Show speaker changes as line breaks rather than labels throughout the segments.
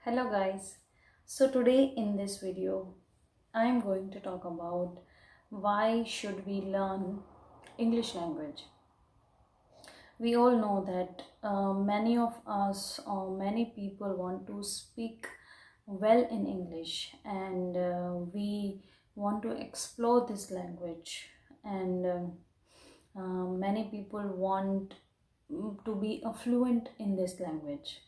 Hello guys. So today in this video I am going to talk about why should we learn English language. We all know that many of us or many people want to speak well in English, and we want to explore this language, and many people want to be fluent in this language.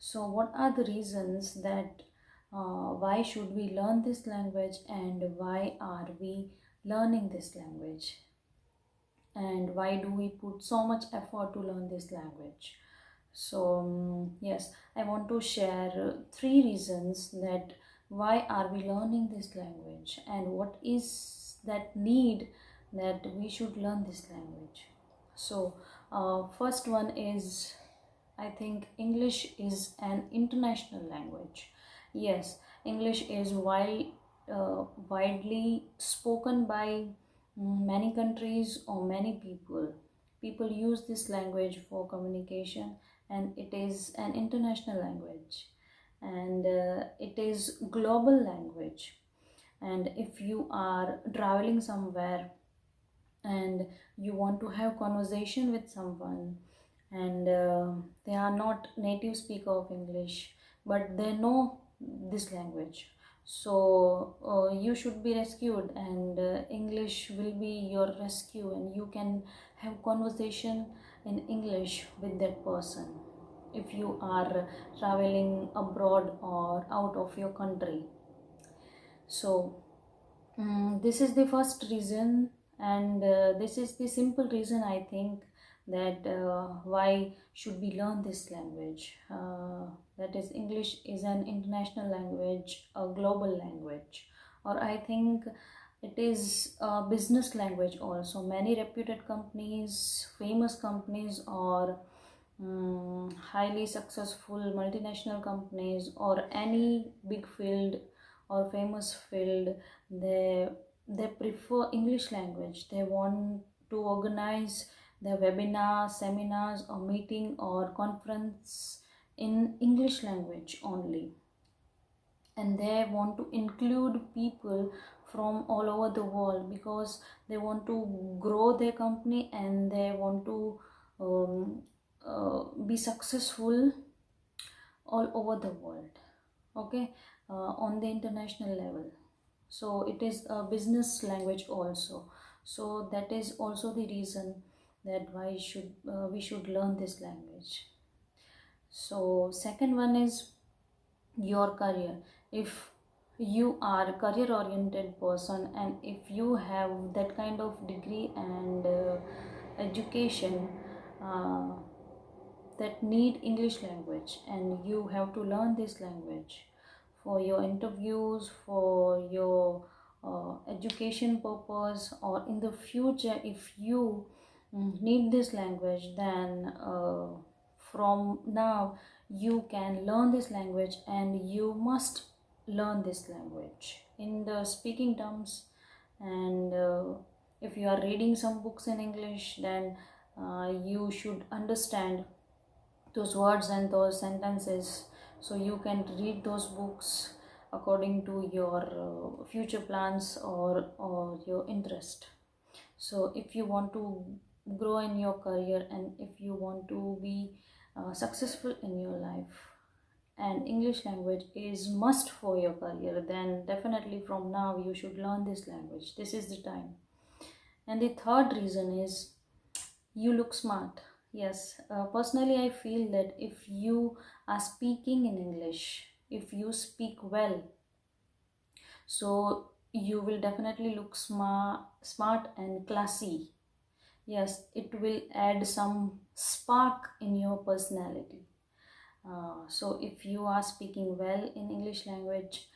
So, what are the reasons that why should we learn this language, and why are we learning this language, and why do we put so much effort to learn this language? So, yes, I want to share three reasons that why are we learning this language, and what is that need that we should learn this language. So, first one is, I think English is an international language. Yes, English is widely spoken by many countries or many people. People use this language for communication, and it is an international language, and it is global language. And if you are traveling somewhere and you want to have conversation with someone, and they are not native speaker of English, but they know this language, so you should be rescued, and English will be your rescue, and you can have conversation in English with that person if you are traveling abroad or out of your country. So this is the first reason, and this is the simple reason, I think, that why should we learn this language. That is, English is an international language, a global language, or I think it is a business language also. Many reputed companies, famous companies, or highly successful multinational companies, or any big field or famous field, they they prefer English language. They want to organize their webinar, seminars, or meeting or conference in English language only, and they want to include people from all over the world because they want to grow their company, and they want to um, be successful all over the world. Okay, on the international level. So it is a business language also. So that is also the reason that why should we should learn this language. So second one is your career. If you are a career oriented person, and if you have that kind of degree and education uh, that need English language, and you have to learn this language for your interviews, for your education purpose, or in the future if you need this language, then from now you can learn this language, and you must learn this language in the speaking terms. And if you are reading some books in English, then you should understand those words and those sentences, so you can read those books according to your future plans, or your interest. So if you want to grow in your career, and if you want to be successful in your life, and English language is must for your career, then definitely from now you should learn this language. This is the time. And the third reason is you look smart. Yes, personally, I feel that if you are speaking in English, if you speak well, so you will definitely look smart and classy. Yes, it will add some spark in your personality. So if you are speaking well in English language,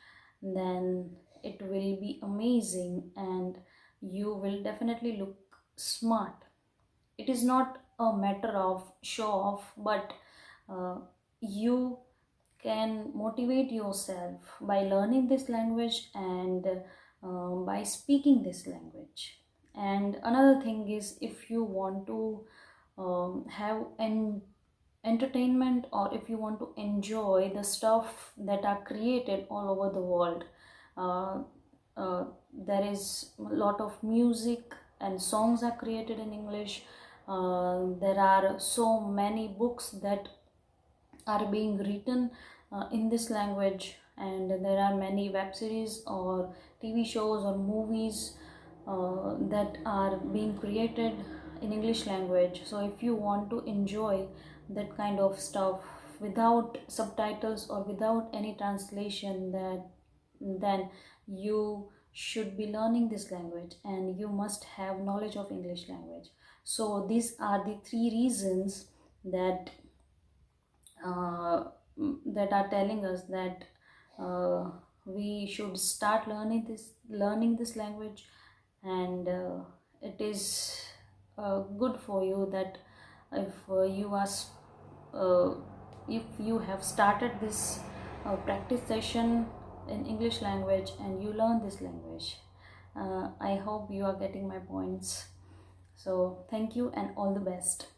then it will be amazing, and you will definitely look smart. It is not a matter of show off, but uh, you can motivate yourself by learning this language, and by speaking this language. And another thing is, if you want to have an entertainment, or if you want to enjoy the stuff that are created all over the world. uh, there is a lot of music and songs are created in English. There are so many books that are being written in this language, and there are many web series or TV shows or movies that are being created in English language. So if you want to enjoy that kind of stuff without subtitles or without any translation, that then you should be learning this language, and you must have knowledge of English language. So these are the three reasons that uh, that are telling us that uh, we should start learning this language. And it is good for you that if you are uh, if you have started this practice session in English language and you learn this language. I hope you are getting my points. So thank you and all the best.